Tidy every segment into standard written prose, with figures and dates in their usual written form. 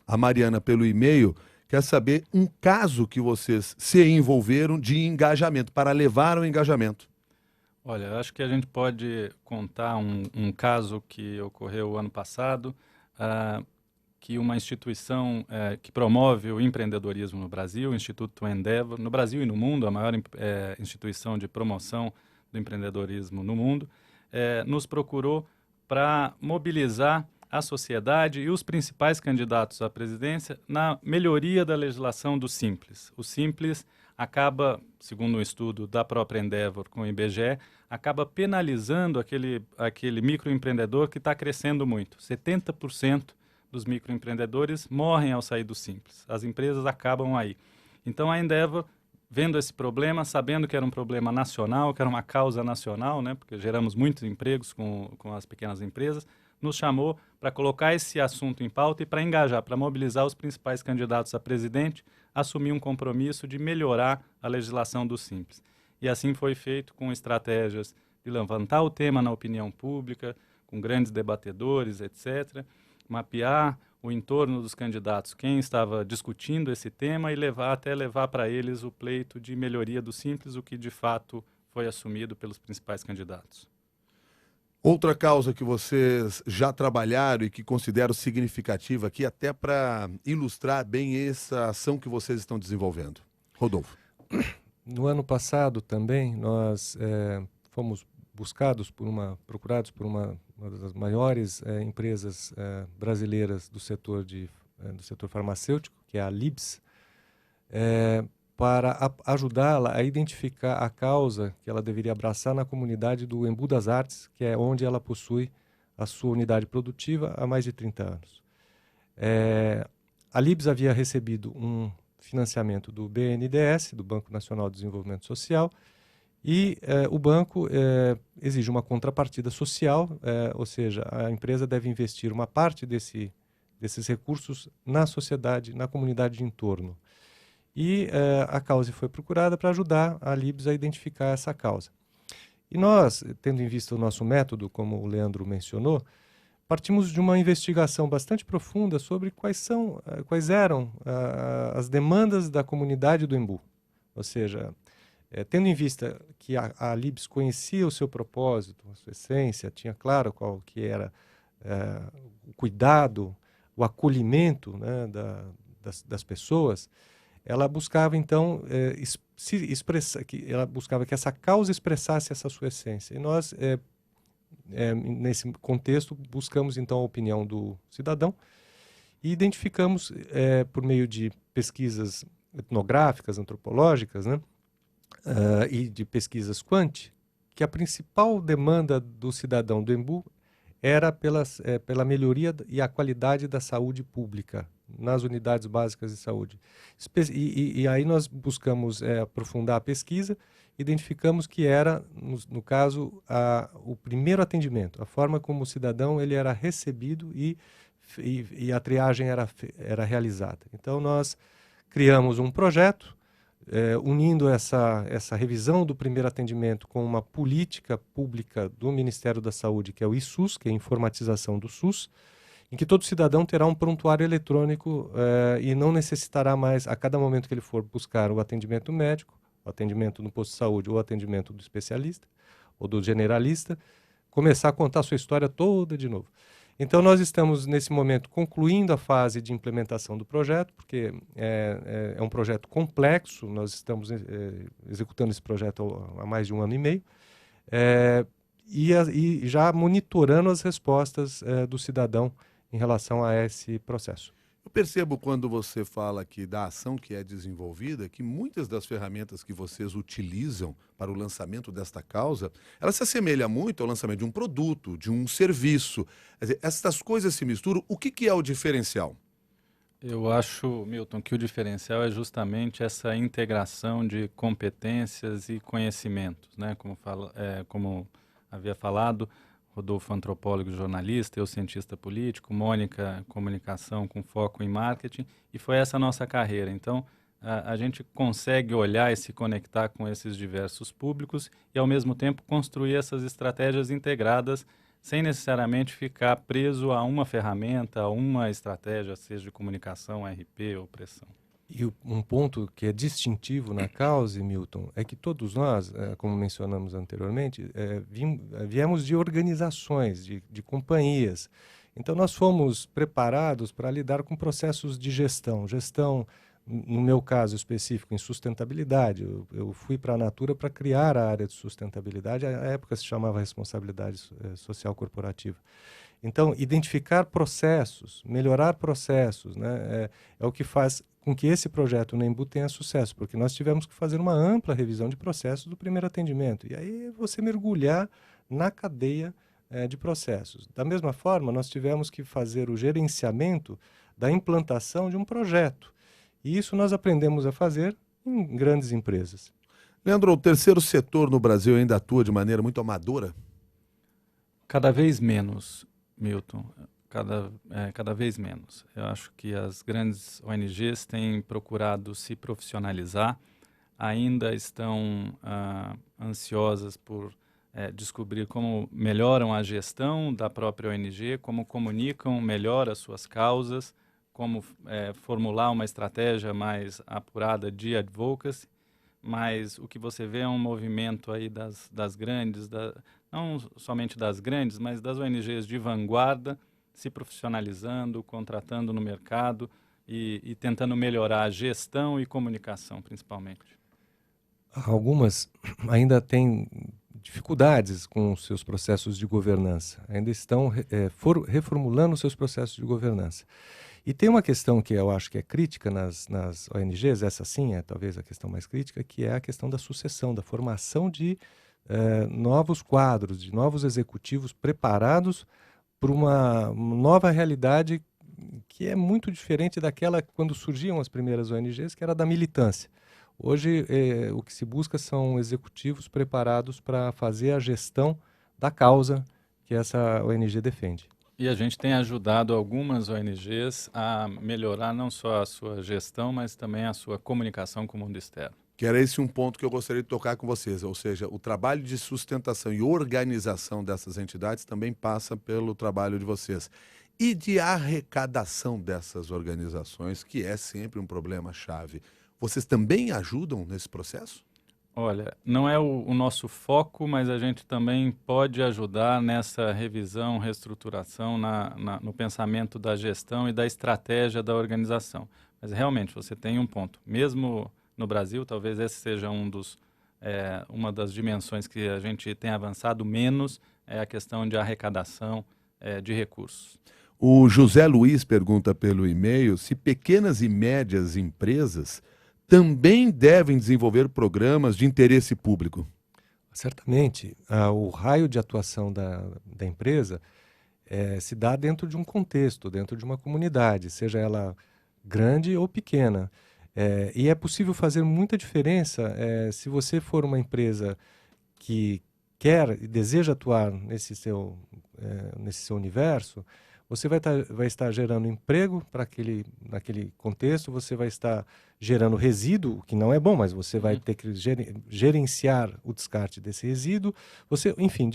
a Mariana pelo e-mail, quer saber um caso que vocês se envolveram de engajamento, para levar ao engajamento. Olha, eu acho que a gente pode contar um caso que ocorreu ano passado, ah, que uma instituição que promove o empreendedorismo no Brasil, o Instituto Endeavor, no Brasil e no mundo, a maior instituição de promoção do empreendedorismo no mundo, nos procurou para mobilizar a sociedade e os principais candidatos à presidência na melhoria da legislação do Simples. O Simples acaba, segundo um estudo da própria Endeavor com o IBGE, acaba penalizando aquele microempreendedor que está crescendo muito. 70% dos microempreendedores morrem ao sair do Simples. As empresas acabam aí. Então a Endeavor, vendo esse problema, sabendo que era um problema nacional, que era uma causa nacional, né, porque geramos muitos empregos com as pequenas empresas, nos chamou para colocar esse assunto em pauta e para engajar, para mobilizar os principais candidatos a presidente, assumir um compromisso de melhorar a legislação do Simples. E assim foi feito com estratégias de levantar o tema na opinião pública, com grandes debatedores, etc., mapear o entorno dos candidatos, quem estava discutindo esse tema e até levar para eles o pleito de melhoria do Simples, o que de fato foi assumido pelos principais candidatos. Outra causa que vocês já trabalharam e que considero significativa aqui, até para ilustrar bem essa ação que vocês estão desenvolvendo. Rodolfo. No ano passado também nós fomos procurados por uma das maiores empresas brasileiras do setor farmacêutico, que é a Libs, para ajudá-la a identificar a causa que ela deveria abraçar na comunidade do Embu das Artes, que é onde ela possui a sua unidade produtiva há mais de 30 anos. A Libs havia recebido um financiamento do BNDES, do Banco Nacional de Desenvolvimento Social, e o banco exige uma contrapartida social, ou seja, a empresa deve investir uma parte desses recursos na sociedade, na comunidade de entorno. E a causa foi procurada para ajudar a Libs a identificar essa causa. E nós, tendo em vista o nosso método, como o Leandro mencionou, partimos de uma investigação bastante profunda sobre quais eram as demandas da comunidade do Embu. Ou seja, tendo em vista que a Libs conhecia o seu propósito, a sua essência, tinha claro qual que era o cuidado, o acolhimento, né, das pessoas, ela buscava então ela buscava que essa causa expressasse essa sua essência. E nós, nesse contexto, buscamos então a opinião do cidadão e identificamos, por meio de pesquisas etnográficas, antropológicas, né, e de pesquisas quant, que a principal demanda do cidadão do Embu era pela melhoria e a qualidade da saúde pública nas unidades básicas de saúde. E aí nós buscamos aprofundar a pesquisa, identificamos que era, no caso, o primeiro atendimento, a forma como o cidadão ele era recebido e a triagem era realizada. Então nós criamos um projeto, unindo essa revisão do primeiro atendimento com uma política pública do Ministério da Saúde, que é o iSUS, que é a informatização do SUS, em que todo cidadão terá um prontuário eletrônico e não necessitará mais, a cada momento que ele for buscar o atendimento médico, o atendimento no posto de saúde ou o atendimento do especialista ou do generalista, começar a contar a sua história toda de novo. Então nós estamos nesse momento concluindo a fase de implementação do projeto, porque é um projeto complexo, nós estamos executando esse projeto há mais de 1 ano e meio, e já monitorando as respostas do cidadão em relação a esse processo. Eu percebo quando você fala aqui da ação que é desenvolvida, que muitas das ferramentas que vocês utilizam para o lançamento desta causa, ela se assemelha muito ao lançamento de um produto, de um serviço. Quer dizer, essas coisas se misturam. O que é o diferencial? Eu acho, Milton, que o diferencial é justamente essa integração de competências e conhecimentos, né? Como havia falado, Rodolfo, antropólogo e jornalista, eu, cientista político, Mônica, comunicação com foco em marketing, e foi essa a nossa carreira. Então, a gente consegue olhar e se conectar com esses diversos públicos e, ao mesmo tempo, construir essas estratégias integradas sem necessariamente ficar preso a uma ferramenta, a uma estratégia, seja de comunicação, RP ou pressão. E um ponto que é distintivo na causa, Milton, é que todos nós, como mencionamos anteriormente, viemos de organizações, de companhias. Então, nós fomos preparados para lidar com processos de gestão. Gestão, no meu caso específico, em sustentabilidade. Eu fui para a Natura para criar a área de sustentabilidade. À época se chamava responsabilidade social corporativa. Então, identificar processos, melhorar processos, né, é o que faz com que esse projeto, o Nembu, tenha sucesso, porque nós tivemos que fazer uma ampla revisão de processos do primeiro atendimento. E aí você mergulhar na cadeia de processos. Da mesma forma, nós tivemos que fazer o gerenciamento da implantação de um projeto. E isso nós aprendemos a fazer em grandes empresas. Leandro, o terceiro setor no Brasil ainda atua de maneira muito amadora? Cada vez menos, Milton. Cada vez menos. Eu acho que as grandes ONGs têm procurado se profissionalizar, ainda estão ansiosas por descobrir como melhoram a gestão da própria ONG, como comunicam melhor as suas causas, como formular uma estratégia mais apurada de advocacy, mas o que você vê é um movimento aí das grandes, não somente das grandes, mas das ONGs de vanguarda, se profissionalizando, contratando no mercado e tentando melhorar a gestão e comunicação, principalmente. Algumas ainda têm dificuldades com os seus processos de governança, ainda estão reformulando seus processos de governança. E tem uma questão que eu acho que é crítica nas ONGs, essa sim é talvez a questão mais crítica, que é a questão da sucessão, da formação de novos quadros, de novos executivos preparados para uma nova realidade que é muito diferente daquela quando surgiam as primeiras ONGs, que era da militância. Hoje, o que se busca são executivos preparados para fazer a gestão da causa que essa ONG defende. E a gente tem ajudado algumas ONGs a melhorar não só a sua gestão, mas também a sua comunicação com o mundo externo. Que era esse um ponto que eu gostaria de tocar com vocês, ou seja, o trabalho de sustentação e organização dessas entidades também passa pelo trabalho de vocês. E de arrecadação dessas organizações, que é sempre um problema-chave. Vocês também ajudam nesse processo? Olha, não é o nosso foco, mas a gente também pode ajudar nessa revisão, reestruturação no pensamento da gestão e da estratégia da organização. Mas realmente você tem um ponto. Mesmo no Brasil, talvez esse seja uma das dimensões que a gente tem avançado menos, é a questão de arrecadação de recursos. O José Luiz pergunta pelo e-mail se pequenas e médias empresas também devem desenvolver programas de interesse público. Certamente, o raio de atuação da empresa se dá dentro de um contexto, dentro de uma comunidade, seja ela grande ou pequena. E é possível fazer muita diferença se você for uma empresa que quer e deseja atuar nesse seu universo. Você vai estar gerando emprego naquele contexto, você vai estar gerando resíduo, que não é bom, mas você vai ter que gerenciar o descarte desse resíduo. Enfim,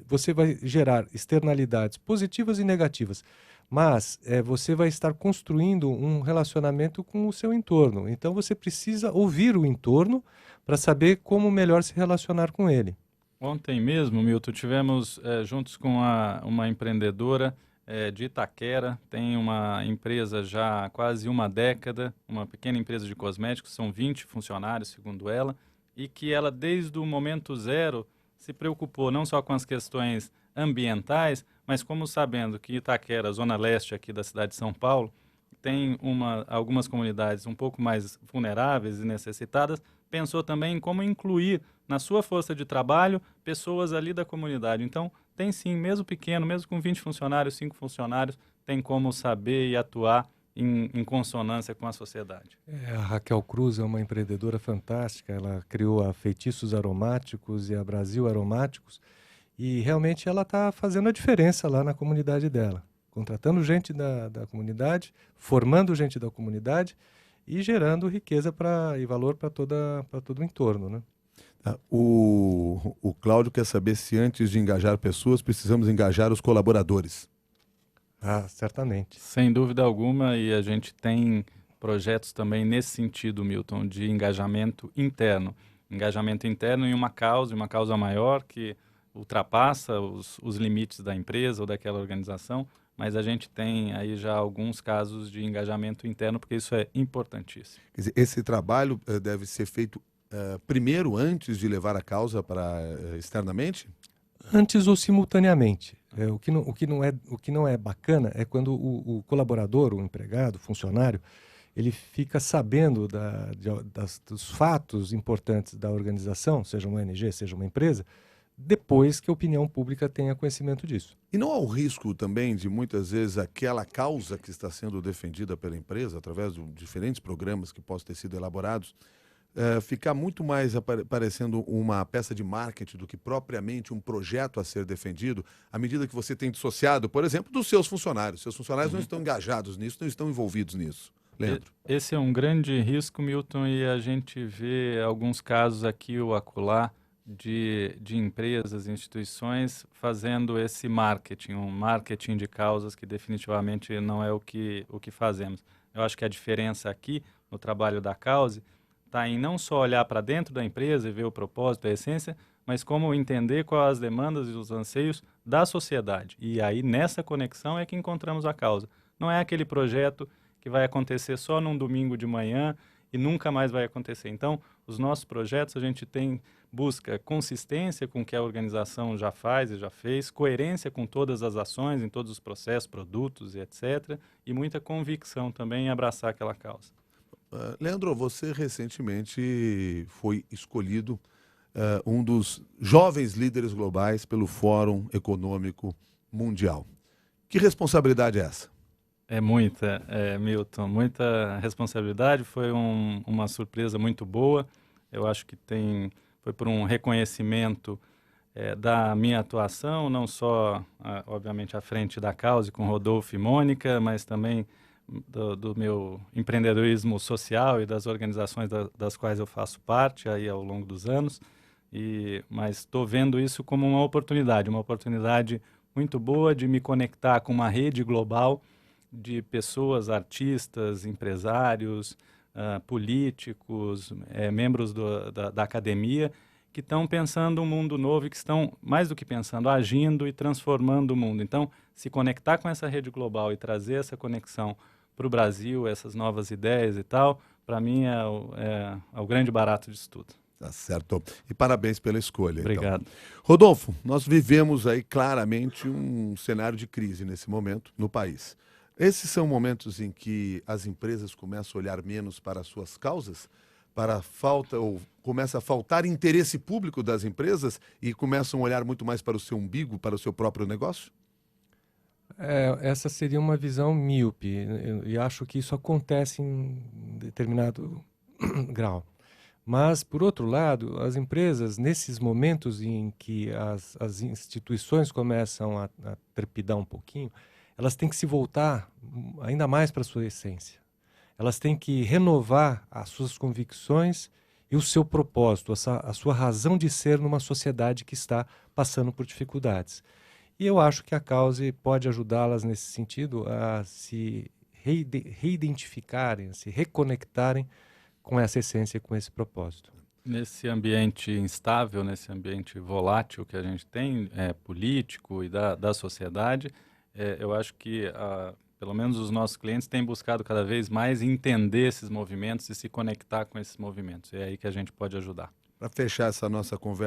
você vai gerar externalidades positivas e negativas. Mas você vai estar construindo um relacionamento com o seu entorno. Então você precisa ouvir o entorno para saber como melhor se relacionar com ele. Ontem mesmo, Milton, tivemos juntos com uma empreendedora de Itaquera, tem uma empresa já há quase uma década, uma pequena empresa de cosméticos, são 20 funcionários, segundo ela, e que ela, desde o momento zero, se preocupou não só com as questões ambientais, mas como sabendo que Itaquera, zona leste aqui da cidade de São Paulo, tem algumas comunidades um pouco mais vulneráveis e necessitadas, pensou também em como incluir na sua força de trabalho pessoas ali da comunidade. Então, tem sim, mesmo pequeno, mesmo com 20 funcionários, 5 funcionários, tem como saber e atuar em consonância com a sociedade. A Raquel Cruz é uma empreendedora fantástica, ela criou a Feitiços Aromáticos e a Brasil Aromáticos, e realmente ela está fazendo a diferença lá na comunidade dela, contratando gente da comunidade, formando gente da comunidade e gerando riqueza e valor para todo o entorno, né? O Cláudio quer saber se antes de engajar pessoas, precisamos engajar os colaboradores. Certamente. Sem dúvida alguma, e a gente tem projetos também nesse sentido, Milton, de engajamento interno. Engajamento interno em uma causa maior que ultrapassa os limites da empresa ou daquela organização, mas a gente tem aí já alguns casos de engajamento interno, porque isso é importantíssimo. Quer dizer, esse trabalho deve ser feito primeiro, antes de levar a causa para externamente? Antes ou simultaneamente. O que não é bacana é quando o colaborador, o empregado, o funcionário, ele fica sabendo dos fatos importantes da organização, seja uma ONG, seja uma empresa, depois que a opinião pública tenha conhecimento disso. E não há o risco também de, muitas vezes, aquela causa que está sendo defendida pela empresa, através de diferentes programas que possam ter sido elaborados, ficar muito mais parecendo uma peça de marketing do que propriamente um projeto a ser defendido, à medida que você tem dissociado, por exemplo, dos seus funcionários. Seus funcionários não estão engajados nisso, não estão envolvidos nisso. Leandro? Esse é um grande risco, Milton, e a gente vê alguns casos aqui ou acolá de empresas, instituições fazendo esse marketing, um marketing de causas que definitivamente não é o que fazemos. Eu acho que a diferença aqui no trabalho da causa está em não só olhar para dentro da empresa e ver o propósito, a essência, mas como entender quais as demandas e os anseios da sociedade. E aí, nessa conexão, é que encontramos a causa. Não é aquele projeto que vai acontecer só num domingo de manhã e nunca mais vai acontecer. Então, os nossos projetos, a gente busca consistência com o que a organização já faz e já fez, coerência com todas as ações, em todos os processos, produtos e etc., e muita convicção também em abraçar aquela causa. Leandro, você recentemente foi escolhido um dos jovens líderes globais pelo Fórum Econômico Mundial. Que responsabilidade é essa? É muita, Milton, muita responsabilidade. Foi uma surpresa muito boa. Eu acho que foi por um reconhecimento da minha atuação, não só, obviamente, à frente da causa com Rodolfo e Mônica, mas também do meu empreendedorismo social e das organizações das quais eu faço parte aí ao longo dos anos. Mas estou vendo isso como uma oportunidade muito boa de me conectar com uma rede global de pessoas, artistas, empresários, políticos, membros da academia, que estão pensando um mundo novo e que estão, mais do que pensando, agindo e transformando o mundo. Então, se conectar com essa rede global e trazer essa conexão para o Brasil, essas novas ideias e tal, para mim é o grande barato disso tudo. Tá certo. E parabéns pela escolha. Obrigado. Então. Rodolfo, nós vivemos aí claramente um cenário de crise nesse momento no país. Esses são momentos em que as empresas começam a olhar menos para as suas causas, começa a faltar interesse público das empresas e começam a olhar muito mais para o seu umbigo, para o seu próprio negócio? Essa seria uma visão míope, e acho que isso acontece em determinado grau. Mas, por outro lado, as empresas, nesses momentos em que as instituições começam a trepidar um pouquinho, elas têm que se voltar ainda mais para a sua essência. Elas têm que renovar as suas convicções e o seu propósito, a sua razão de ser numa sociedade que está passando por dificuldades. E eu acho que a Cause pode ajudá-las nesse sentido a se reidentificarem, a se reconectarem com essa essência, com esse propósito. Nesse ambiente instável, nesse ambiente volátil que a gente tem, político e da sociedade, eu acho que, pelo menos os nossos clientes têm buscado cada vez mais entender esses movimentos e se conectar com esses movimentos. É aí que a gente pode ajudar. Para fechar essa nossa conversa,